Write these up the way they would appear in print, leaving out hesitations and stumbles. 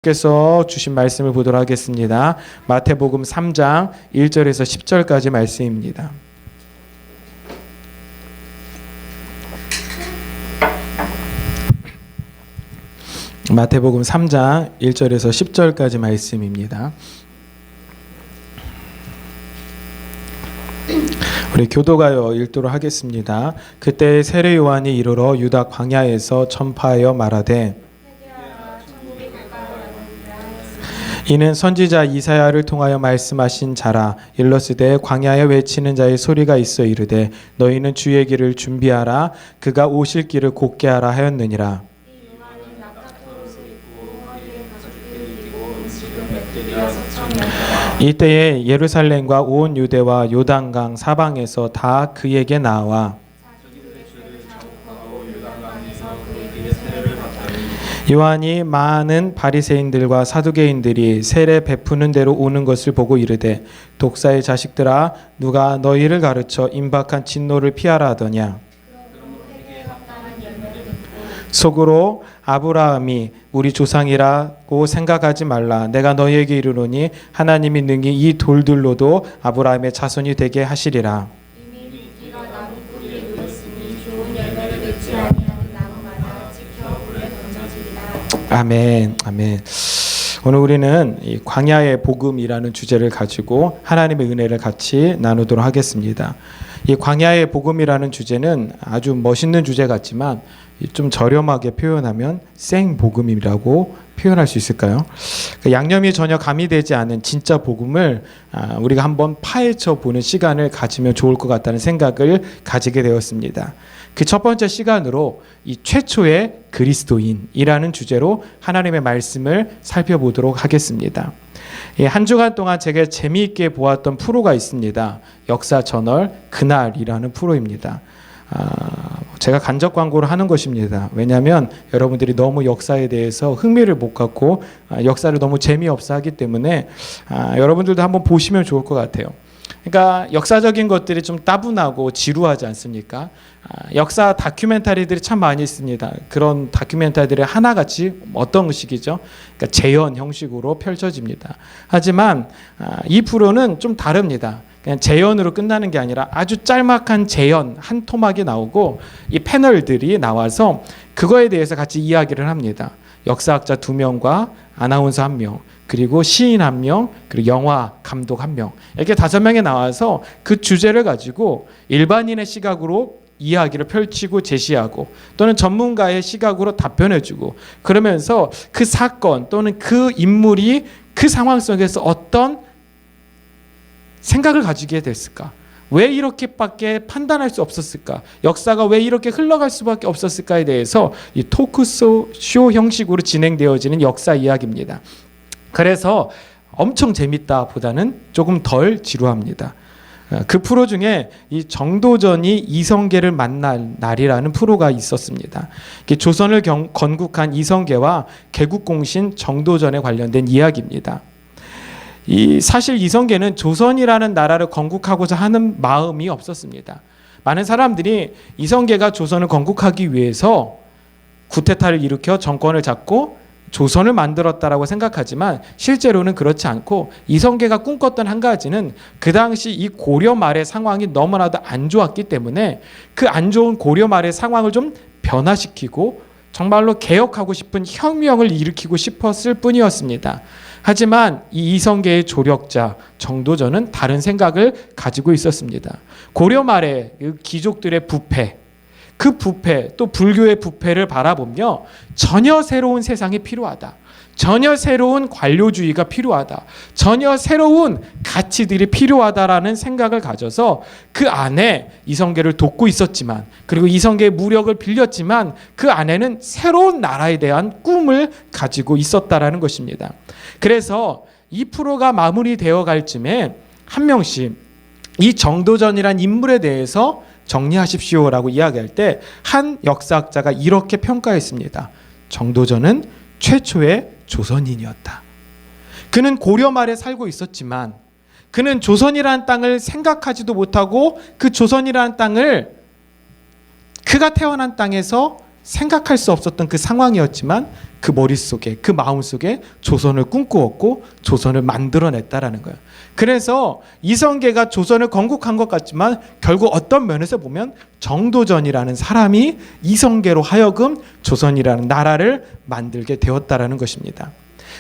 께서 주신 말씀을 보도록 하겠습니다. 마태복음 3장 1절에서 10절까지 말씀입니다. 마태복음 3장 1절에서 10절까지 말씀입니다. 우리 교도가요 읽도록 하겠습니다. 그때 세례 요한이 이르러 유다 광야에서 전파하여 말하되 이는 선지자 이사야를 통하여 말씀하신 자라. 일러스되 광야에 외치는 자의 소리가 있어 이르되 너희는 주의 길을 준비하라. 그가 오실 길을 곧게 하라 하였느니라. 이때에 예루살렘과 온 유대와 요단강 사방에서 다 그에게 나와 요한이 많은 바리새인들과 사두개인들이 세례 베푸는 대로 오는 것을 보고 이르되 독사의 자식들아 누가 너희를 가르쳐 임박한 진노를 피하라 하더냐. 속으로 아브라함이 우리 조상이라고 생각하지 말라. 내가 너희에게 이르노니 하나님이 능히 이 돌들로도 아브라함의 자손이 되게 하시리라. 아멘, 아멘. 오늘 우리는 이 광야의 복음이라는 주제를 가지고 하나님의 은혜를 같이 나누도록 하겠습니다. 이 광야의 복음이라는 주제는 아주 멋있는 주제 같지만 좀 저렴하게 표현하면 생복음이라고 표현할 수 있을까요? 양념이 전혀 가미되지 않은 진짜 복음을 우리가 한번 파헤쳐 보는 시간을 가지면 좋을 것 같다는 생각을 가지게 되었습니다. 그 첫 번째 시간으로 이 최초의 그리스도인이라는 주제로 하나님의 말씀을 살펴보도록 하겠습니다. 한 주간 동안 제가 재미있게 보았던 프로가 있습니다. 역사 저널 그날이라는 프로입니다. 제가 간접 광고를 하는 것입니다. 왜냐하면 여러분들이 너무 역사에 대해서 흥미를 못 갖고 역사를 너무 재미없어 하기 때문에 여러분들도 한번 보시면 좋을 것 같아요. 그러니까 역사적인 것들이 좀 따분하고 지루하지 않습니까? 역사 다큐멘터리들이 참 많이 있습니다. 그런 다큐멘터리들의 하나같이 어떤 식이죠? 그러니까 재연 형식으로 펼쳐집니다. 하지만 이 프로는 좀 다릅니다. 그냥 재연으로 끝나는 게 아니라 아주 짤막한 재연 한 토막이 나오고 이 패널들이 나와서 그거에 대해서 같이 이야기를 합니다. 역사학자 2명과 아나운서 1명, 그리고 시인 1명, 그리고 영화 감독 1명, 이렇게 5명이 나와서 그 주제를 가지고 일반인의 시각으로 이야기를 펼치고 제시하고 또는 전문가의 시각으로 답변해주고 그러면서 그 사건 또는 그 인물이 그 상황 속에서 어떤 생각을 가지게 됐을까? 왜 이렇게밖에 판단할 수 없었을까? 역사가 왜 이렇게 흘러갈 수밖에 없었을까에 대해서 이 토크쇼 형식으로 진행되어지는 역사 이야기입니다. 그래서 엄청 재밌다 보다는 조금 덜 지루합니다. 그 프로 중에 이 정도전이 이성계를 만날 날이라는 프로가 있었습니다. 조선을 건국한 이성계와 개국공신 정도전에 관련된 이야기입니다. 사실 이성계는 조선이라는 나라를 건국하고자 하는 마음이 없었습니다. 많은 사람들이 이성계가 조선을 건국하기 위해서 쿠데타를 일으켜 정권을 잡고 조선을 만들었다라고 생각하지만 실제로는 그렇지 않고 이성계가 꿈꿨던 한 가지는 그 당시 이 고려 말의 상황이 너무나도 안 좋았기 때문에 그 안 좋은 고려 말의 상황을 좀 변화시키고 정말로 개혁하고 싶은 혁명을 일으키고 싶었을 뿐이었습니다. 하지만 이 이성계의 조력자 정도전은 다른 생각을 가지고 있었습니다. 고려 말의 귀족들의 부패, 그 부패 또 불교의 부패를 바라보며 전혀 새로운 세상이 필요하다. 전혀 새로운 관료주의가 필요하다. 전혀 새로운 가치들이 필요하다라는 생각을 가져서 그 안에 이성계를 돕고 있었지만 그리고 이성계의 무력을 빌렸지만 그 안에는 새로운 나라에 대한 꿈을 가지고 있었다라는 것입니다. 그래서 이 프로가 마무리되어 갈 쯤에 한 명씩 이 정도전이란 인물에 대해서 정리하십시오라고 이야기할 때 한 역사학자가 이렇게 평가했습니다. 정도전은 최초의 조선인이었다. 그는 고려 말에 살고 있었지만 그는 조선이라는 땅을 생각하지도 못하고 그 조선이라는 땅을 그가 태어난 땅에서 생각할 수 없었던 그 상황이었지만 그 머릿속에, 그 마음속에 조선을 꿈꾸었고 조선을 만들어냈다라는 거예요. 그래서 이성계가 조선을 건국한 것 같지만 결국 어떤 면에서 보면 정도전이라는 사람이 이성계로 하여금 조선이라는 나라를 만들게 되었다라는 것입니다.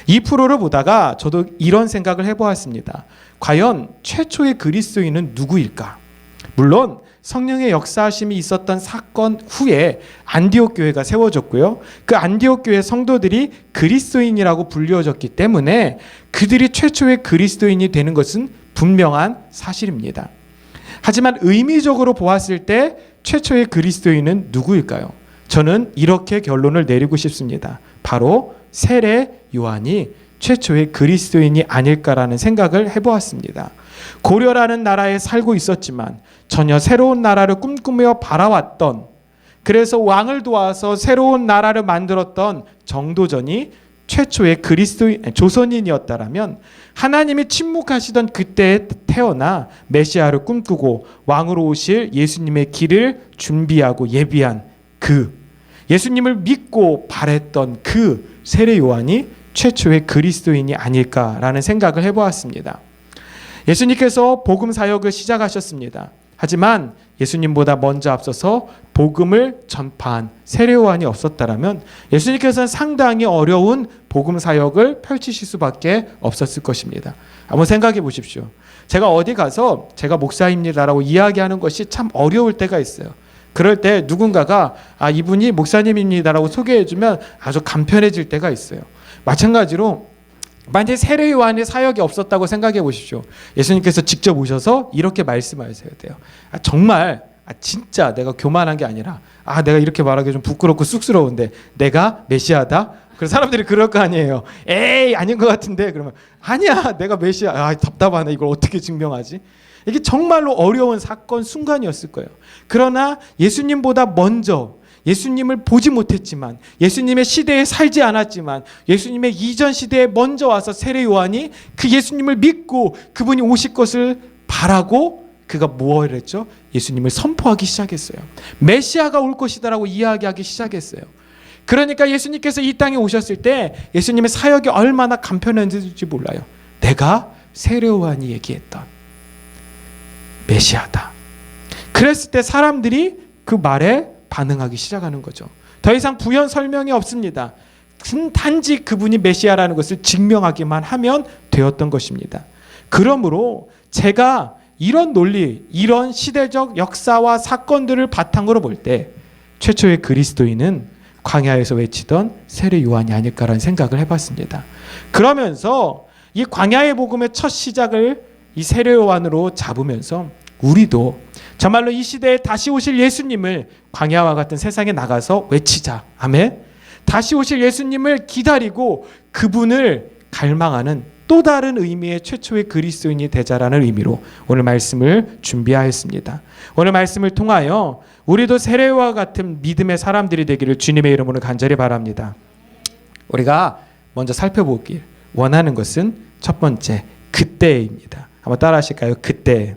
이 프로를 보다가 저도 이런 생각을 해보았습니다. 과연 최초의 그리스도인은 누구일까? 물론 성령의 역사하심이 있었던 사건 후에 안디옥 교회가 세워졌고요. 그 안디옥 교회 성도들이 그리스도인이라고 불리워졌기 때문에 그들이 최초의 그리스도인이 되는 것은 분명한 사실입니다. 하지만 의미적으로 보았을 때 최초의 그리스도인은 누구일까요? 저는 이렇게 결론을 내리고 싶습니다. 바로 세례 요한이 최초의 그리스도인이 아닐까라는 생각을 해보았습니다. 고려라는 나라에 살고 있었지만 전혀 새로운 나라를 꿈꾸며 바라왔던, 그래서 왕을 도와서 새로운 나라를 만들었던 정도전이 최초의 조선인이었다라면 하나님이 침묵하시던 그때에 태어나 메시아를 꿈꾸고 왕으로 오실 예수님의 길을 준비하고 예비한 그 예수님을 믿고 바랬던 그 세례 요한이 최초의 그리스도인이 아닐까라는 생각을 해보았습니다. 예수님께서 복음 사역을 시작하셨습니다. 하지만 예수님보다 먼저 앞서서 복음을 전파한 세례 요한이 없었다라면 예수님께서는 상당히 어려운 복음 사역을 펼치실 수밖에 없었을 것입니다. 한번 생각해 보십시오. 제가 어디 가서 제가 목사입니다라고 이야기하는 것이 참 어려울 때가 있어요. 그럴 때 누군가가 이분이 목사님입니다라고 소개해주면 아주 간편해질 때가 있어요. 마찬가지로 만약에 세례 요한의 사역이 없었다고 생각해 보십시오. 예수님께서 직접 오셔서 이렇게 말씀하셔야 돼요. 정말 진짜 내가 교만한 게 아니라 내가 이렇게 말하기 좀 부끄럽고 쑥스러운데 내가 메시아다? 그래서 사람들이 그럴 거 아니에요. 에이 아닌 것 같은데 그러면 아니야 내가 메시아. 답답하네 이걸 어떻게 증명하지? 이게 정말로 어려운 사건 순간이었을 거예요. 그러나 예수님보다 먼저 예수님을 보지 못했지만 예수님의 시대에 살지 않았지만 예수님의 이전 시대에 먼저 와서 세례 요한이 그 예수님을 믿고 그분이 오실 것을 바라고 그가 뭘 했죠? 예수님을 선포하기 시작했어요. 메시아가 올 것이다라고 이야기하기 시작했어요. 그러니까 예수님께서 이 땅에 오셨을 때 예수님의 사역이 얼마나 간편했는지 몰라요. 내가 세례 요한이 얘기했던 메시아다. 그랬을 때 사람들이 그 말에 반응하기 시작하는 거죠. 더 이상 부연 설명이 없습니다. 단지 그분이 메시아라는 것을 증명하기만 하면 되었던 것입니다. 그러므로 제가 이런 논리, 이런 시대적 역사와 사건들을 바탕으로 볼 때 최초의 그리스도인은 광야에서 외치던 세례 요한이 아닐까라는 생각을 해봤습니다. 그러면서 이 광야의 복음의 첫 시작을 이 세례 요한으로 잡으면서 우리도 정말로 이 시대에 다시 오실 예수님을 광야와 같은 세상에 나가서 외치자. 아멘. 다시 오실 예수님을 기다리고 그분을 갈망하는 또 다른 의미의 최초의 그리스도인이 되자라는 의미로 오늘 말씀을 준비하였습니다. 오늘 말씀을 통하여 우리도 세례와 같은 믿음의 사람들이 되기를 주님의 이름으로 간절히 바랍니다. 우리가 먼저 살펴보길 원하는 것은 첫 번째 그때입니다. 한번 따라 하실까요? 그때.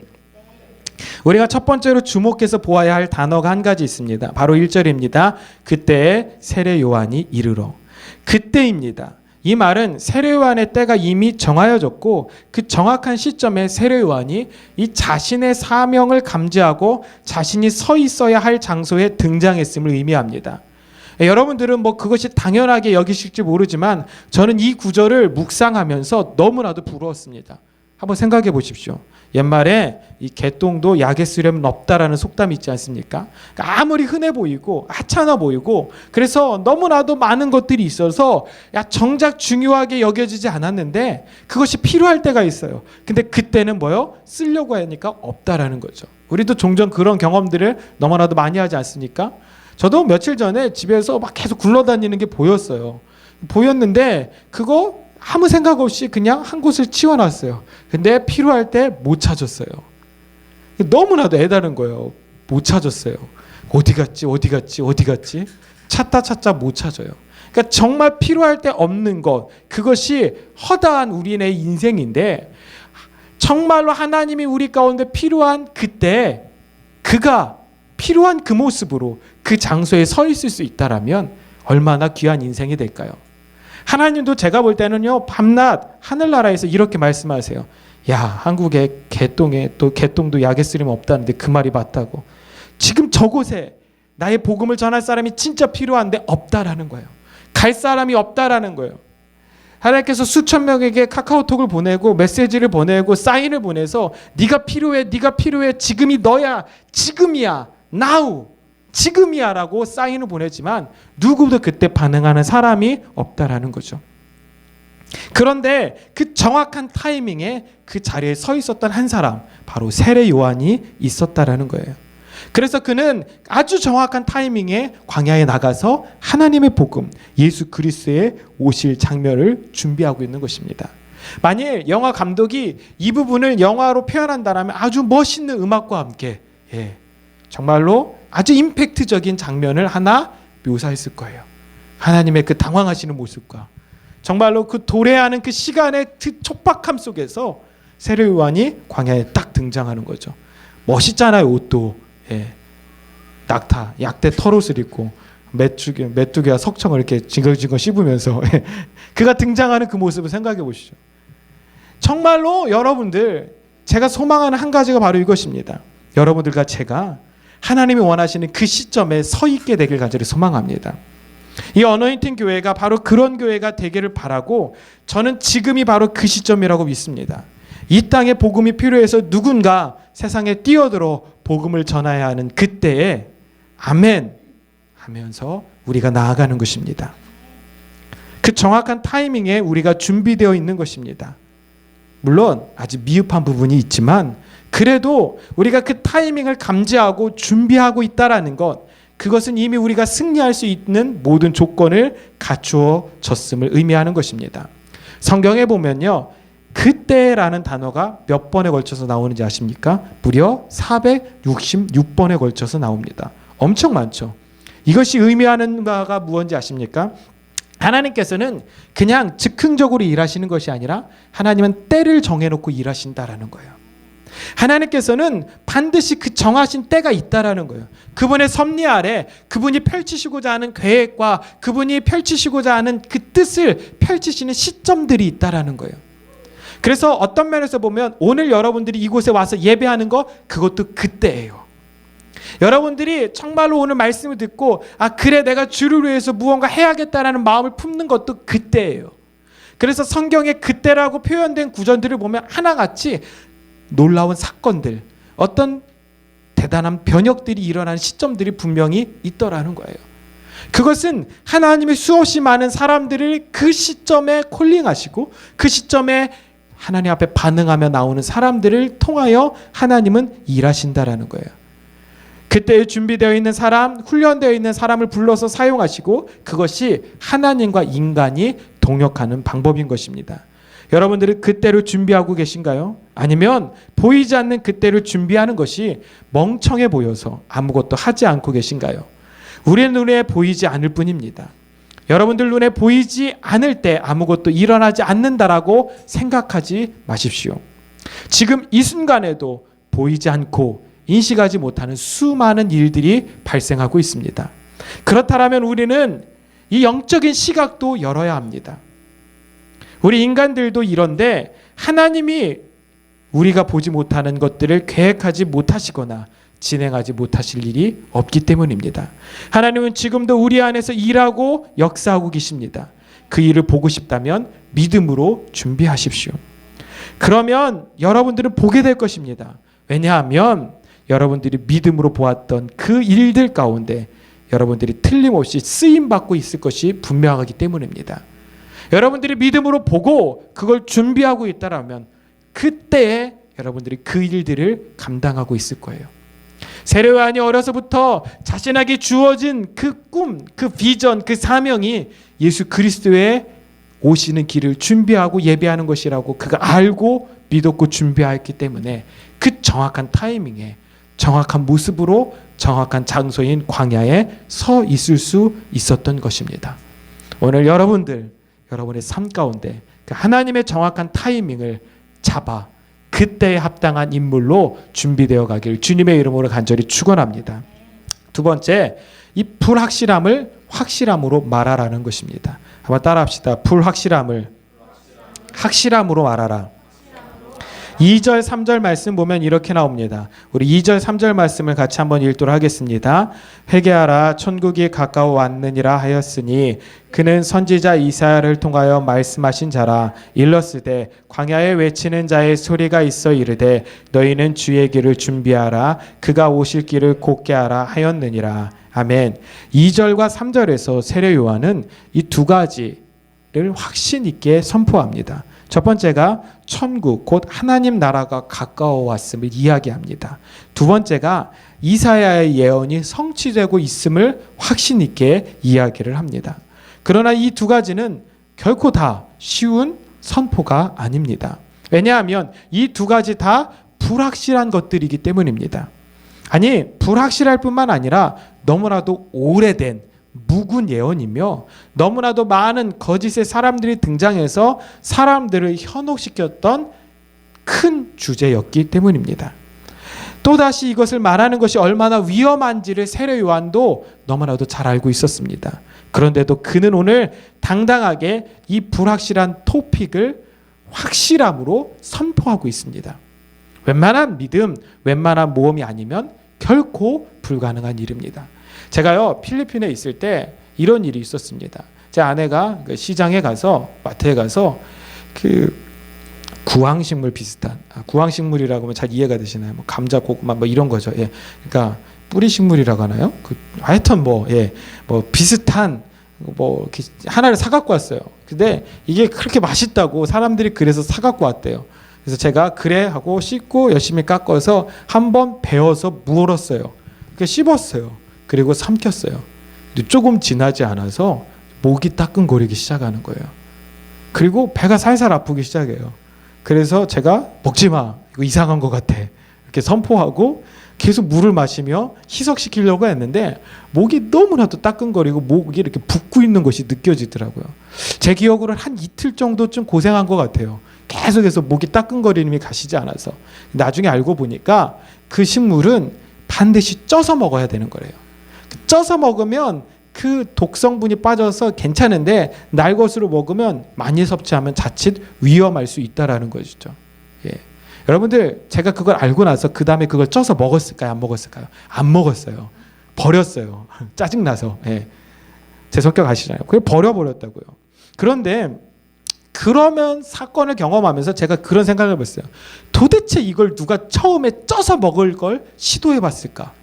우리가 첫 번째로 주목해서 보아야 할 단어가 한 가지 있습니다. 바로 1절입니다. 그때에 세례 요한이 이르러. 그때입니다. 이 말은 세례 요한의 때가 이미 정하여졌고 그 정확한 시점에 세례 요한이 이 자신의 사명을 감지하고 자신이 서 있어야 할 장소에 등장했음을 의미합니다. 여러분들은 그것이 당연하게 여기실지 모르지만 저는 이 구절을 묵상하면서 너무나도 부러웠습니다. 한번 생각해 보십시오. 옛말에 이 개똥도 약에 쓰려면 없다라는 속담이 있지 않습니까? 그러니까 아무리 흔해 보이고 하찮아 보이고 그래서 너무나도 많은 것들이 있어서 정작 중요하게 여겨지지 않았는데 그것이 필요할 때가 있어요. 근데 그때는 뭐요? 쓰려고 하니까 없다라는 거죠. 우리도 종종 그런 경험들을 너무나도 많이 하지 않습니까? 저도 며칠 전에 집에서 막 계속 굴러다니는 게 보였어요. 보였는데 그거 아무 생각 없이 그냥 한 곳을 치워놨어요. 근데 필요할 때 못 찾았어요. 너무나도 애다른 거예요. 못 찾았어요. 어디 갔지? 찾다 못 찾아요. 그러니까 정말 필요할 때 없는 것, 그것이 허다한 우리의 인생인데 정말로 하나님이 우리 가운데 필요한 그때 그가 필요한 그 모습으로 그 장소에 서 있을 수 있다라면 얼마나 귀한 인생이 될까요? 하나님도 제가 볼 때는요, 밤낮 하늘나라에서 이렇게 말씀하세요. 야, 한국에 개똥에 또 개똥도 약에 쓰림 없다는데 그 말이 맞다고. 지금 저곳에 나의 복음을 전할 사람이 진짜 필요한데 없다라는 거예요. 갈 사람이 없다라는 거예요. 하나님께서 수천 명에게 카카오톡을 보내고 메시지를 보내고 사인을 보내서 네가 필요해, 네가 필요해, 지금이 너야, 지금이야, now, 지금이야 라고 사인을 보내지만 누구도 그때 반응하는 사람이 없다라는 거죠. 그런데 그 정확한 타이밍에 그 자리에 서 있었던 한 사람, 바로 세례 요한이 있었다라는 거예요. 그래서 그는 아주 정확한 타이밍에 광야에 나가서 하나님의 복음, 예수 그리스도의 오실 장면을 준비하고 있는 것입니다. 만일 영화 감독이 이 부분을 영화로 표현한다면 아주 멋있는 음악과 함께 정말로 아주 임팩트적인 장면을 하나 묘사했을 거예요. 하나님의 그 당황하시는 모습과 정말로 그 도래하는 그 시간의 그 촉박함 속에서 세례 요한이 광야에 딱 등장하는 거죠. 멋있잖아요. 옷도 낙타, 약대 털옷을 입고 메뚜기와 석청을 이렇게 징글징글 씹으면서 그가 등장하는 그 모습을 생각해 보시죠. 정말로 여러분들, 제가 소망하는 한 가지가 바로 이것입니다. 여러분들과 제가 하나님이 원하시는 그 시점에 서 있게 되길 간절히 소망합니다. 이 어노인팅 교회가 바로 그런 교회가 되기를 바라고, 저는 지금이 바로 그 시점이라고 믿습니다. 이 땅에 복음이 필요해서 누군가 세상에 뛰어들어 복음을 전해야 하는 그때에 아멘 하면서 우리가 나아가는 것입니다. 그 정확한 타이밍에 우리가 준비되어 있는 것입니다. 물론 아직 미흡한 부분이 있지만 그래도 우리가 그 타이밍을 감지하고 준비하고 있다라는 것, 그것은 이미 우리가 승리할 수 있는 모든 조건을 갖추어졌음을 의미하는 것입니다. 성경에 보면요, 그때라는 단어가 몇 번에 걸쳐서 나오는지 아십니까? 무려 466번에 걸쳐서 나옵니다. 엄청 많죠. 이것이 의미하는 바가 무엇인지 아십니까? 하나님께서는 그냥 즉흥적으로 일하시는 것이 아니라 하나님은 때를 정해놓고 일하신다라는 거예요. 하나님께서는 반드시 그 정하신 때가 있다라는 거예요. 그분의 섭리 아래 그분이 펼치시고자 하는 계획과 그분이 펼치시고자 하는 그 뜻을 펼치시는 시점들이 있다라는 거예요. 그래서 어떤 면에서 보면 오늘 여러분들이 이곳에 와서 예배하는 거, 그것도 그때예요. 여러분들이 정말로 오늘 말씀을 듣고 그래 내가 주를 위해서 무언가 해야겠다라는 마음을 품는 것도 그때예요. 그래서 성경에 그때라고 표현된 구절들을 보면 하나같이 놀라운 사건들, 어떤 대단한 변혁들이 일어나는 시점들이 분명히 있더라는 거예요. 그것은 하나님의 수없이 많은 사람들을 그 시점에 콜링하시고 그 시점에 하나님 앞에 반응하며 나오는 사람들을 통하여 하나님은 일하신다라는 거예요. 그때에 준비되어 있는 사람, 훈련되어 있는 사람을 불러서 사용하시고 그것이 하나님과 인간이 동역하는 방법인 것입니다. 여러분들은 그때를 준비하고 계신가요? 아니면 보이지 않는 그때를 준비하는 것이 멍청해 보여서 아무것도 하지 않고 계신가요? 우리의 눈에 보이지 않을 뿐입니다. 여러분들 눈에 보이지 않을 때 아무것도 일어나지 않는다라고 생각하지 마십시오. 지금 이 순간에도 보이지 않고 인식하지 못하는 수많은 일들이 발생하고 있습니다. 그렇다면 우리는 이 영적인 시각도 열어야 합니다. 우리 인간들도 이런데 하나님이 우리가 보지 못하는 것들을 계획하지 못하시거나 진행하지 못하실 일이 없기 때문입니다. 하나님은 지금도 우리 안에서 일하고 역사하고 계십니다. 그 일을 보고 싶다면 믿음으로 준비하십시오. 그러면 여러분들은 보게 될 것입니다. 왜냐하면 여러분들이 믿음으로 보았던 그 일들 가운데 여러분들이 틀림없이 쓰임받고 있을 것이 분명하기 때문입니다. 여러분들이 믿음으로 보고 그걸 준비하고 있다라면 그때에 여러분들이 그 일들을 감당하고 있을 거예요. 세례 요한이 어려서부터 자신에게 주어진 그 꿈, 그 비전, 그 사명이 예수 그리스도의 오시는 길을 준비하고 예배하는 것이라고 그가 알고 믿었고 준비하였기 때문에 그 정확한 타이밍에 정확한 모습으로 정확한 장소인 광야에 서 있을 수 있었던 것입니다. 오늘 여러분의 삶 가운데 그 하나님의 정확한 타이밍을 잡아 그때에 합당한 인물로 준비되어 가길 주님의 이름으로 간절히 축원합니다. 두 번째, 이 불확실함을 확실함으로 말하라는 것입니다. 한번 따라합시다. 불확실함을 확실함으로 말하라. 2절 3절 말씀 보면 이렇게 나옵니다. 우리 2절 3절 말씀을 같이 한번 읽도록 하겠습니다. 회개하라, 천국이 가까워 왔느니라 하였으니 그는 선지자 이사야를 통하여 말씀하신 자라. 일렀으되 광야에 외치는 자의 소리가 있어 이르되 너희는 주의 길을 준비하라, 그가 오실 길을 곧게 하라 하였느니라. 아멘. 2절과 3절에서 세례 요한은 이 두 가지를 확신 있게 선포합니다. 첫 번째가 천국, 곧 하나님 나라가 가까워 왔음을 이야기합니다. 두 번째가 이사야의 예언이 성취되고 있음을 확신 있게 이야기를 합니다. 그러나 이 두 가지는 결코 다 쉬운 선포가 아닙니다. 왜냐하면 이 두 가지 다 불확실한 것들이기 때문입니다. 아니, 불확실할 뿐만 아니라 너무나도 오래된 묵은 예언이며 너무나도 많은 거짓의 사람들이 등장해서 사람들을 현혹시켰던 큰 주제였기 때문입니다. 또다시 이것을 말하는 것이 얼마나 위험한지를 세례 요한도 너무나도 잘 알고 있었습니다. 그런데도 그는 오늘 당당하게 이 불확실한 토픽을 확실함으로 선포하고 있습니다. 웬만한 믿음, 웬만한 모험이 아니면 결코 불가능한 일입니다. 제가요, 필리핀에 있을 때 이런 일이 있었습니다. 제 아내가 그 시장에 가서, 마트에 가서 그 구황식물 비슷한, 구황식물이라고 하면 잘 이해가 되시나요? 뭐 감자, 고구마 뭐 이런 거죠. 예. 그러니까 뿌리식물이라고 하나요? 하여튼 뭐 비슷한 뭐 이렇게 하나를 사갖고 왔어요. 근데 이게 그렇게 맛있다고 사람들이 그래서 사갖고 왔대요. 그래서 제가 그래 하고 씻고 열심히 깎아서 한번 베어서 물었어요. 씹었어요. 그리고 삼켰어요. 근데 조금 지나지 않아서 목이 따끔거리기 시작하는 거예요. 그리고 배가 살살 아프기 시작해요. 그래서 제가 먹지 마, 이거 이상한 것 같아, 이렇게 선포하고 계속 물을 마시며 희석시키려고 했는데 목이 너무나도 따끔거리고 목이 이렇게 붓고 있는 것이 느껴지더라고요. 제 기억으로는 한 이틀 정도쯤 고생한 것 같아요. 계속해서 목이 따끔거림이 가시지 않아서. 나중에 알고 보니까 그 식물은 반드시 쪄서 먹어야 되는 거래요. 쪄서 먹으면 그 독성분이 빠져서 괜찮은데 날것으로 먹으면 많이 섭취하면 자칫 위험할 수 있다라는 것이죠. 예. 여러분들, 제가 그걸 알고 나서 그 다음에 그걸 쪄서 먹었을까요? 안 먹었을까요? 안 먹었어요. 버렸어요. 짜증나서. 예. 제 성격 아시잖아요. 그걸 버려버렸다고요. 그런데 그러면 사건을 경험하면서 제가 그런 생각을 해봤어요. 도대체 이걸 누가 처음에 쪄서 먹을 걸 시도해봤을까?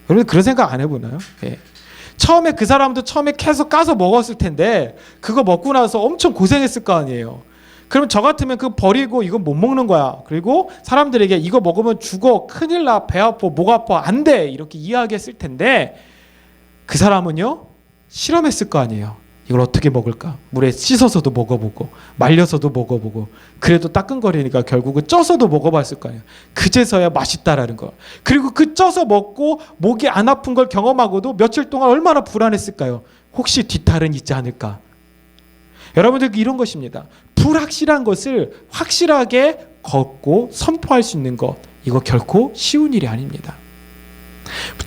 여러분 그런 생각 안 해보나요? 예. 처음에 그 사람도 처음에 계속 까서 먹었을 텐데 그거 먹고 나서 엄청 고생했을 거 아니에요. 그럼 저 같으면 그거 버리고 이건 못 먹는 거야. 그리고 사람들에게 이거 먹으면 죽어, 큰일 나, 배 아파, 목 아파, 안 돼, 이렇게 이야기했을 텐데 그 사람은요 실험했을 거 아니에요. 이걸 어떻게 먹을까? 물에 씻어서도 먹어보고 말려서도 먹어보고 그래도 따끔거리니까 결국은 쪄서도 먹어봤을 거 아니에요. 그제서야 맛있다라는 거. 그리고 그 쪄서 먹고 목이 안 아픈 걸 경험하고도 며칠 동안 얼마나 불안했을까요? 혹시 뒤탈은 있지 않을까? 여러분들 이런 것입니다. 불확실한 것을 확실하게 걷고 선포할 수 있는 것, 이거 결코 쉬운 일이 아닙니다.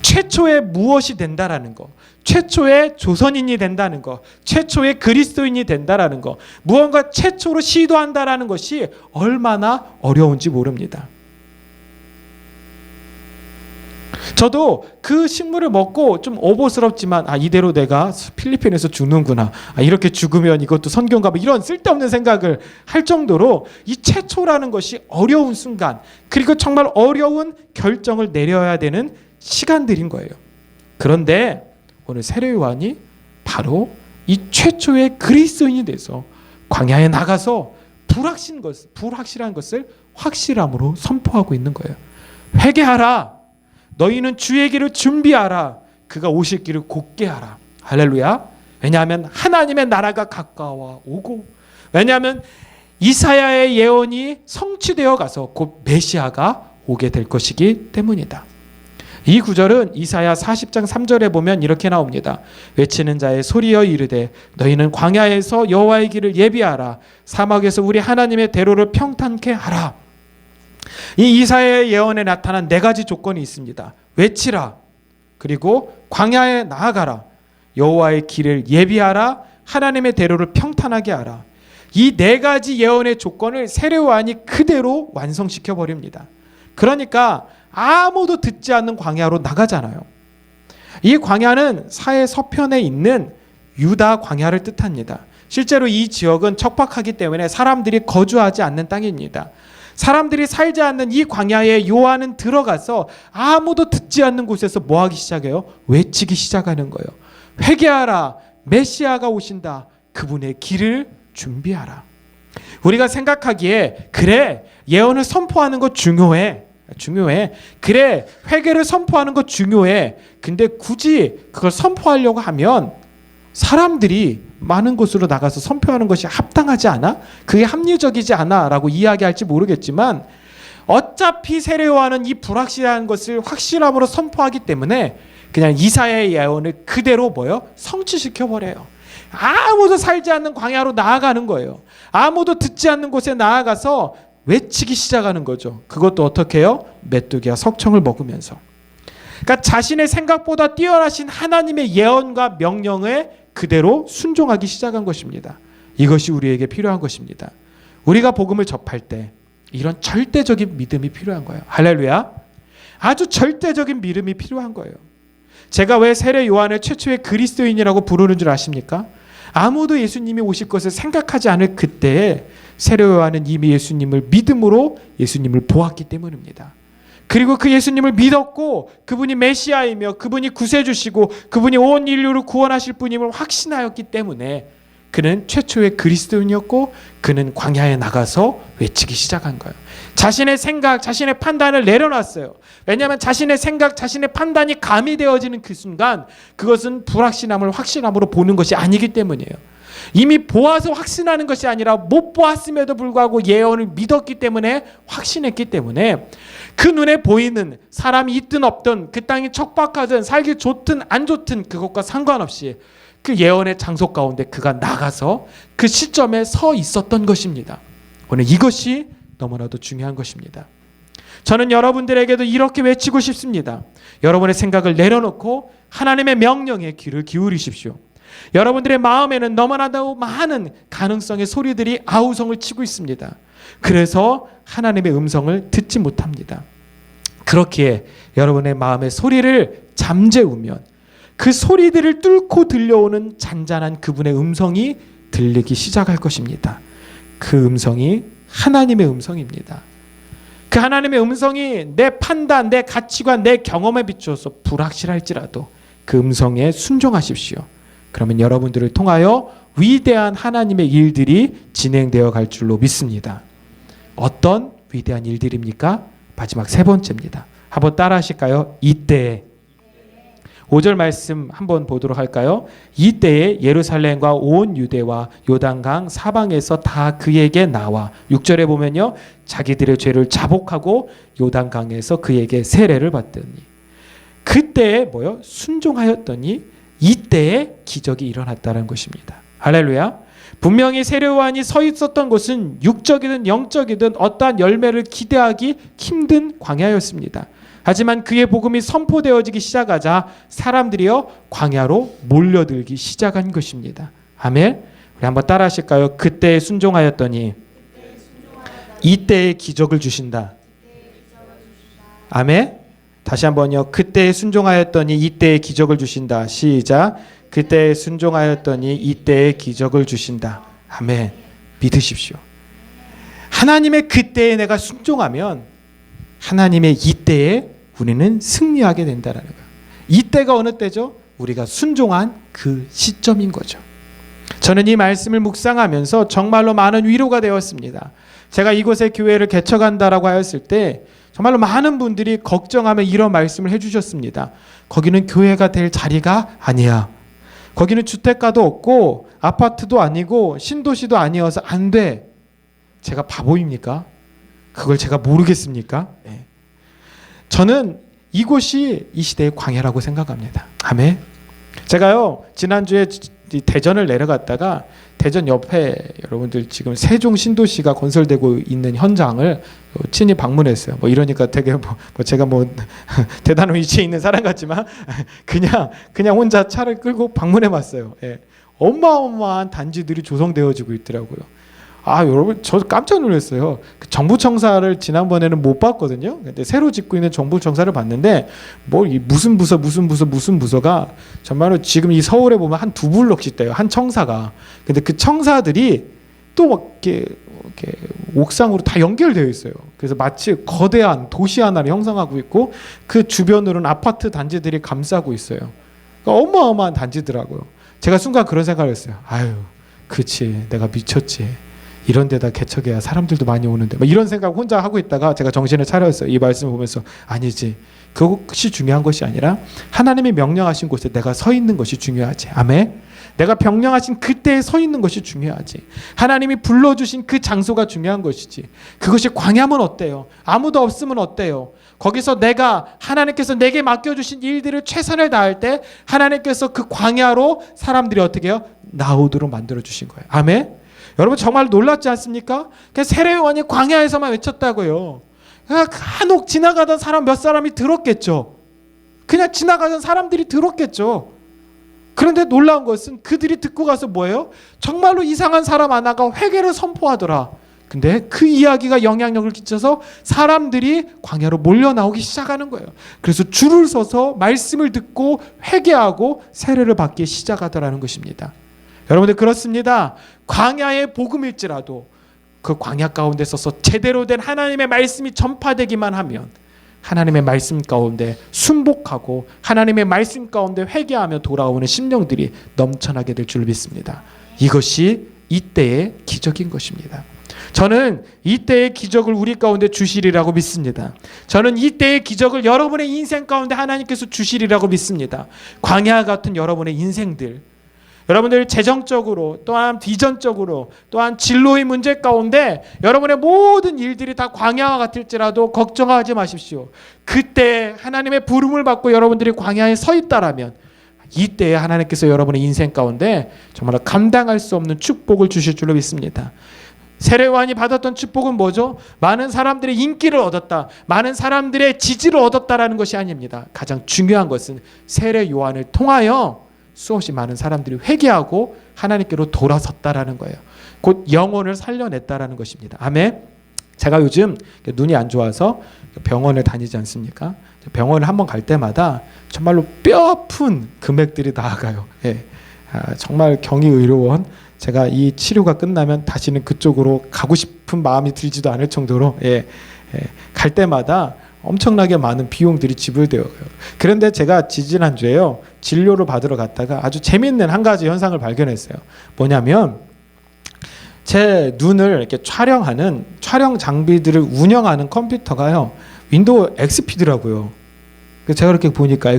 최초의 무엇이 된다라는 것, 최초의 조선인이 된다는 것, 최초의 그리스도인이 된다라는 것, 무언가 최초로 시도한다라는 것이 얼마나 어려운지 모릅니다. 저도 그 식물을 먹고 좀 오보스럽지만 이대로 내가 필리핀에서 죽는구나, 이렇게 죽으면 이것도 선교인가, 이런 쓸데없는 생각을 할 정도로 이 최초라는 것이 어려운 순간, 그리고 정말 어려운 결정을 내려야 되는 시간들인 거예요. 그런데 오늘 세례 요한이 바로 이 최초의 그리스도인이 돼서 광야에 나가서 불확실한 것을 확실함으로 선포하고 있는 거예요. 회개하라, 너희는 주의 길을 준비하라, 그가 오실 길을 곧게 하라. 할렐루야. 왜냐하면 하나님의 나라가 가까워 오고, 왜냐하면 이사야의 예언이 성취되어 가서 곧 메시아가 오게 될 것이기 때문이다. 이 구절은 이사야 40장 3절에 보면 이렇게 나옵니다. 외치는 자의 소리여 이르되 너희는 광야에서 여호와의 길을 예비하라, 사막에서 우리 하나님의 대로를 평탄케 하라. 이 이사야의 예언에 나타난 네 가지 조건이 있습니다. 외치라, 그리고 광야에 나아가라. 여호와의 길을 예비하라. 하나님의 대로를 평탄하게 하라. 이 네 가지 예언의 조건을 세례요한이 그대로 완성시켜 버립니다. 그러니까 아무도 듣지 않는 광야로 나가잖아요. 이 광야는 사해 서편에 있는 유다 광야를 뜻합니다. 실제로 이 지역은 척박하기 때문에 사람들이 거주하지 않는 땅입니다. 사람들이 살지 않는 이 광야에 요한은 들어가서 아무도 듣지 않는 곳에서 뭐 하기 시작해요? 외치기 시작하는 거예요. 회개하라. 메시아가 오신다. 그분의 길을 준비하라. 우리가 생각하기에 그래, 예언을 선포하는 거 중요해. 그래, 회개를 선포하는 거 중요해. 근데 굳이 그걸 선포하려고 하면 사람들이 많은 곳으로 나가서 선포하는 것이 합당하지 않아? 그게 합리적이지 않아? 라고 이야기할지 모르겠지만 어차피 세례요한은 이 불확실한 것을 확실함으로 선포하기 때문에 그냥 이사야의 예언을 그대로 성취시켜버려요. 아무도 살지 않는 광야로 나아가는 거예요. 아무도 듣지 않는 곳에 나아가서 외치기 시작하는 거죠. 그것도 어떻게 해요? 메뚜기와 석청을 먹으면서. 그러니까 자신의 생각보다 뛰어나신 하나님의 예언과 명령에 그대로 순종하기 시작한 것입니다. 이것이 우리에게 필요한 것입니다. 우리가 복음을 접할 때 이런 절대적인 믿음이 필요한 거예요. 할렐루야. 아주 절대적인 믿음이 필요한 거예요. 제가 왜 세례 요한을 최초의 그리스도인이라고 부르는 줄 아십니까? 아무도 예수님이 오실 것을 생각하지 않을 그때에 세례 요한은 이미 예수님을 믿음으로 예수님을 보았기 때문입니다. 그리고 그 예수님을 믿었고 그분이 메시아이며 그분이 구세주시고 그분이 온 인류를 구원하실 분임을 확신하였기 때문에 그는 최초의 그리스도인이었고 그는 광야에 나가서 외치기 시작한 거예요. 자신의 생각, 자신의 판단을 내려놨어요. 왜냐하면 자신의 생각, 자신의 판단이 가미되어지는 그 순간 그것은 불확신함을 확신함으로 보는 것이 아니기 때문이에요. 이미 보아서 확신하는 것이 아니라 못 보았음에도 불구하고 예언을 믿었기 때문에 확신했기 때문에 그 눈에 보이는 사람이 있든 없든 그 땅이 척박하든 살기 좋든 안 좋든 그것과 상관없이 그 예언의 장소 가운데 그가 나가서 그 시점에 서 있었던 것입니다. 오늘 이것이 너무나도 중요한 것입니다. 저는 여러분들에게도 이렇게 외치고 싶습니다. 여러분의 생각을 내려놓고 하나님의 명령에 귀를 기울이십시오. 여러분들의 마음에는 너무나도 많은 가능성의 소리들이 아우성을 치고 있습니다. 그래서 하나님의 음성을 듣지 못합니다. 그렇기에 여러분의 마음의 소리를 잠재우면 그 소리들을 뚫고 들려오는 잔잔한 그분의 음성이 들리기 시작할 것입니다. 그 음성이 하나님의 음성입니다. 그 하나님의 음성이 내 판단, 내 가치관, 내 경험에 비추어서 불확실할지라도 그 음성에 순종하십시오. 그러면 여러분들을 통하여 위대한 하나님의 일들이 진행되어 갈 줄로 믿습니다. 어떤 위대한 일들입니까? 마지막 세 번째입니다. 한번 따라 하실까요? 이때에 5절 말씀 한번 보도록 할까요? 이때에 예루살렘과 온 유대와 요단강 사방에서 다 그에게 나와 6절에 보면요. 자기들의 죄를 자복하고 요단강에서 그에게 세례를 받더니 그때에 순종하였더니 이때에 기적이 일어났다는 것입니다. 할렐루야. 분명히 세례 요한이 서 있었던 곳은 육적이든 영적이든 어떠한 열매를 기대하기 힘든 광야였습니다. 하지만 그의 복음이 선포되어지기 시작하자 사람들이요 광야로 몰려들기 시작한 것입니다. 아멘. 우리 한번 따라 하실까요? 그때에 순종하였더니 이때에 기적을 주신다. 아멘. 다시 한번요. 그때에 순종하였더니 이때에 기적을 주신다. 시작. 그때에 순종하였더니 이때에 기적을 주신다. 아멘. 믿으십시오. 하나님의 그때에 내가 순종하면 하나님의 이때에 우리는 승리하게 된다는 거예요. 이때가 어느 때죠? 우리가 순종한 그 시점인 거죠. 저는 이 말씀을 묵상하면서 정말로 많은 위로가 되었습니다. 제가 이곳에 교회를 개척한다라고 하였을 때 정말로 많은 분들이 걱정하며 이런 말씀을 해주셨습니다. 거기는 교회가 될 자리가 아니야. 거기는 주택가도 없고 아파트도 아니고 신도시도 아니어서 안 돼. 제가 바보입니까? 그걸 제가 모르겠습니까? 네. 저는 이곳이 이 시대의 광야라고 생각합니다. 아멘. 제가요 지난주에 대전을 내려갔다가 대전 옆에 여러분들 지금 세종 신도시가 건설되고 있는 현장을 친히 방문했어요. 뭐 이러니까 되게 뭐 제가 뭐 대단한 위치에 있는 사람 같지만 그냥 혼자 차를 끌고 방문해봤어요. 예. 어마어마한 단지들이 조성되어지고 있더라고요. 여러분 저 깜짝 놀랐어요. 그 정부청사를 지난번에는 못 봤거든요. 근데 새로 짓고 있는 정부청사를 봤는데 뭐 무슨 부서가 정말로 지금 이 서울에 보면 한 2블럭씩 돼요. 한 청사가. 근데 그 청사들이 또 막 이렇게 옥상으로 다 연결되어 있어요. 그래서 마치 거대한 도시 하나를 형성하고 있고 그 주변으로는 아파트 단지들이 감싸고 있어요. 그러니까 어마어마한 단지더라고요. 제가 순간 그런 생각을 했어요. 그치, 내가 미쳤지. 이런 데다 개척해야 사람들도 많이 오는데 막 이런 생각 혼자 하고 있다가 제가 정신을 차렸어요. 이 말씀을 보면서 아니지, 그것이 중요한 것이 아니라 하나님이 명령하신 곳에 내가 서 있는 것이 중요하지. 아멘. 내가 명령하신 그때에 서 있는 것이 중요하지. 하나님이 불러주신 그 장소가 중요한 것이지. 그것이 광야면 어때요? 아무도 없으면 어때요? 거기서 내가 하나님께서 내게 맡겨주신 일들을 최선을 다할 때 하나님께서 그 광야로 사람들이 어떻게 해요? 나오도록 만들어주신 거예요. 아멘. 여러분 정말 놀랍지 않습니까? 세례요한이 광야에서만 외쳤다고요. 간혹 지나가던 사람 몇 사람이 들었겠죠. 그냥 지나가던 사람들이 들었겠죠. 그런데 놀라운 것은 그들이 듣고 가서 뭐예요? 정말로 이상한 사람 하나가 회개를 선포하더라. 근데 그 이야기가 영향력을 끼쳐서 사람들이 광야로 몰려 나오기 시작하는 거예요. 그래서 줄을 서서 말씀을 듣고 회개하고 세례를 받기 시작하더라는 것입니다. 여러분들 그렇습니다. 광야의 복음일지라도 그 광야 가운데 서서 제대로 된 하나님의 말씀이 전파되기만 하면 하나님의 말씀 가운데 순복하고 하나님의 말씀 가운데 회개하며 돌아오는 심령들이 넘쳐나게 될 줄 믿습니다. 이것이 이때의 기적인 것입니다. 저는 이때의 기적을 우리 가운데 주시리라고 믿습니다. 저는 이때의 기적을 여러분의 인생 가운데 하나님께서 주시리라고 믿습니다. 광야 같은 여러분의 인생들, 여러분들 재정적으로 또한 비전적으로 또한 진로의 문제 가운데 여러분의 모든 일들이 다 광야와 같을지라도 걱정하지 마십시오. 그때 하나님의 부름을 받고 여러분들이 광야에 서 있다라면 이때에 하나님께서 여러분의 인생 가운데 정말 감당할 수 없는 축복을 주실 줄로 믿습니다. 세례요한이 받았던 축복은 뭐죠? 많은 사람들의 인기를 얻었다, 많은 사람들의 지지를 얻었다라는 것이 아닙니다. 가장 중요한 것은 세례요한을 통하여 수없이 많은 사람들이 회개하고 하나님께로 돌아섰다라는 거예요. 곧 영혼을 살려냈다라는 것입니다. 아멘. 제가 요즘 눈이 안 좋아서 병원을 다니지 않습니까? 병원을 한번 갈 때마다 정말로 뼈아픈 금액들이 나아가요. 예. 정말 경희의료원, 제가 이 치료가 끝나면 다시는 그쪽으로 가고 싶은 마음이 들지도 않을 정도로 갈 때마다 엄청나게 많은 비용들이 지불되어요. 그런데 제가 지지난주에요, 진료를 받으러 갔다가 아주 재미있는 한 가지 현상을 발견했어요. 뭐냐면 제 눈을 이렇게 촬영하는 촬영 장비들을 운영하는 컴퓨터가요, 윈도우 XP더라고요. 그래서 제가 이렇게 보니까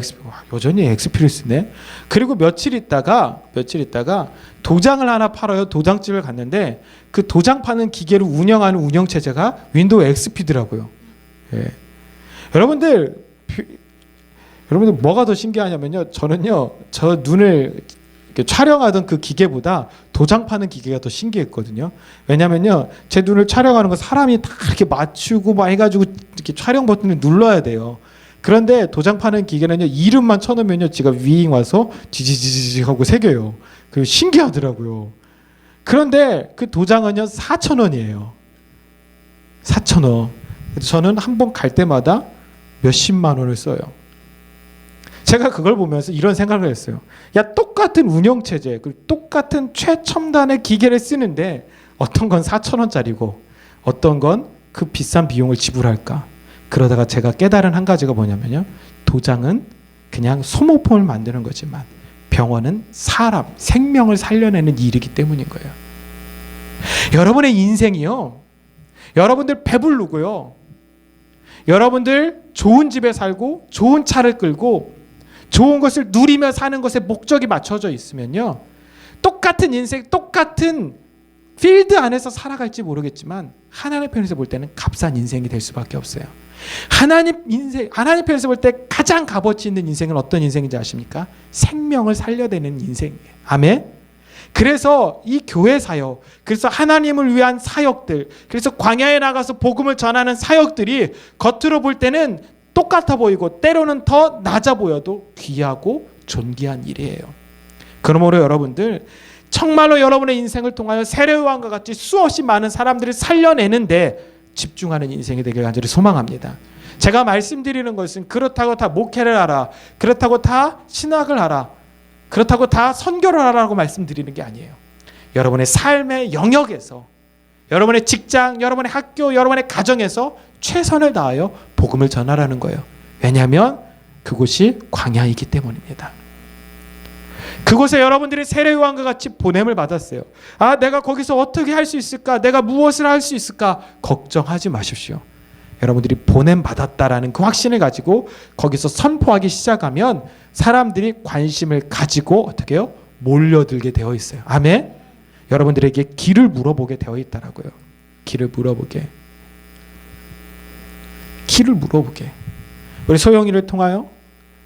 여전히 XP를 쓰네. 그리고 며칠 있다가 도장을 하나 팔아요. 도장집을 갔는데 그 도장 파는 기계를 운영하는 운영체제가 윈도우 XP더라고요. 예. 여러분들 뭐가 더 신기하냐면요, 저는요 저 눈을 이렇게 촬영하던 그 기계보다 도장 파는 기계가 더 신기했거든요. 왜냐면요, 제 눈을 촬영하는 거 사람이 다 이렇게 맞추고 막 해가지고 이렇게 촬영 버튼을 눌러야 돼요. 그런데 도장 파는 기계는요, 이름만 쳐놓으면요 지가 위잉 와서 지지지지 하고 새겨요. 그리고 신기하더라고요. 그런데 그 도장은요 4,000원이에요. 4,000원. 저는 한 번 갈 때마다 몇십만 원을 써요. 제가 그걸 보면서 이런 생각을 했어요. 야, 똑같은 운영체제, 똑같은 최첨단의 기계를 쓰는데 어떤 건 4,000원짜리고 어떤 건 그 비싼 비용을 지불할까? 그러다가 제가 깨달은 한 가지가 뭐냐면요, 도장은 그냥 소모품을 만드는 거지만 병원은 사람, 생명을 살려내는 일이기 때문인 거예요. 여러분의 인생이요, 여러분들 배부르고요, 여러분들 좋은 집에 살고 좋은 차를 끌고 좋은 것을 누리며 사는 것에 목적이 맞춰져 있으면요, 똑같은 인생, 똑같은 필드 안에서 살아갈지 모르겠지만 하나님 편에서 볼 때는 값싼 인생이 될 수밖에 없어요. 하나님 편에서 볼 때 가장 값어치 있는 인생은 어떤 인생인지 아십니까? 생명을 살려내는 인생이에요. 아멘. 그래서 이 교회 사역, 그래서 하나님을 위한 사역들, 그래서 광야에 나가서 복음을 전하는 사역들이 겉으로 볼 때는 똑같아 보이고 때로는 더 낮아 보여도 귀하고 존귀한 일이에요. 그러므로 여러분들 정말로 여러분의 인생을 통하여 세례요한과 같이 수없이 많은 사람들을 살려내는데 집중하는 인생이 되길 간절히 소망합니다. 제가 말씀드리는 것은 그렇다고 다 목회를 하라, 그렇다고 다 신학을 하라, 그렇다고 다 선교를 하라고 말씀드리는 게 아니에요. 여러분의 삶의 영역에서, 여러분의 직장, 여러분의 학교, 여러분의 가정에서 최선을 다하여 복음을 전하라는 거예요. 왜냐하면 그곳이 광야이기 때문입니다. 그곳에 여러분들이 세례요한과 같이 보냄을 받았어요. 아, 내가 거기서 어떻게 할 수 있을까? 내가 무엇을 할 수 있을까? 걱정하지 마십시오. 여러분들이 보냄 받았다라는 그 확신을 가지고 거기서 선포하기 시작하면 사람들이 관심을 가지고 어떻게 해요? 몰려들게 되어 있어요. 아멘. 여러분들에게 길을 물어보게 되어 있다라고요. 길을 물어보게. 우리 소영이를 통하여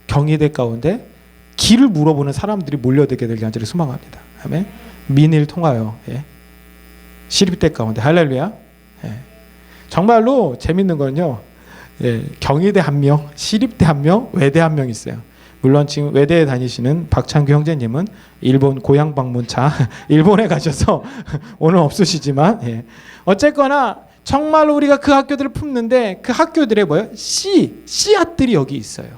경희대 가운데 길을 물어보는 사람들이 몰려들게 되길 간절히 소망합니다. 아멘. 민희를 통하여 시립대 가운데 할렐루야. 정말로 재밌는 건요. 경희대 1명, 시립대 1명, 외대 1명 있어요. 물론 지금 외대에 다니시는 박창규 형제님은 일본 고향 방문차 일본에 가셔서 오늘 없으시지만 어쨌거나 정말로 우리가 그 학교들을 품는데 그 학교들의 뭐예요? 씨앗들이 여기 있어요.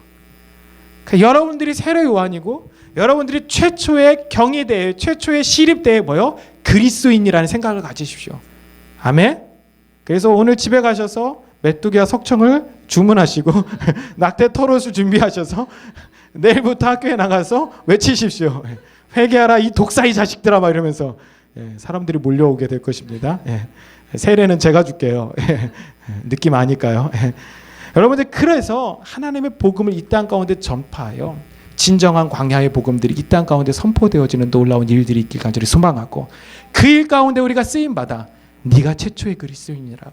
그러니까 여러분들이 세례 요한이고 여러분들이 최초의 경희대, 최초의 시립대에 뭐요? 그리스도인이라는 생각을 가지십시오. 아멘. 그래서 오늘 집에 가셔서 메뚜기와 석청을 주문하시고 낙태 토롯을 준비하셔서 내일부터 학교에 나가서 외치십시오. 회개하라 이 독사의 자식들아 막 이러면서 사람들이 몰려오게 될 것입니다. 세례는 제가 줄게요. 느낌 아니까요. 여러분들 그래서 하나님의 복음을 이 땅 가운데 전파하여 진정한 광야의 복음들이 이 땅 가운데 선포되어지는 놀라운 일들이 있길 간절히 소망하고 그 일 가운데 우리가 쓰임받아 네가 최초의 그리스도인이라고,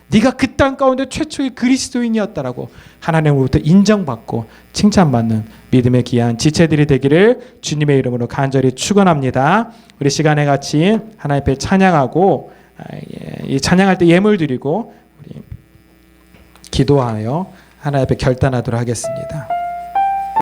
네가 그 땅 가운데 최초의 그리스도인이었다라고 하나님으로부터 인정받고 칭찬받는 믿음의 귀한 지체들이 되기를 주님의 이름으로 간절히 축원합니다. 우리 시간에 같이 하나님 앞에 찬양하고 이 찬양할 때 예물 드리고 우리 기도하여 하나님 앞에 결단하도록 하겠습니다.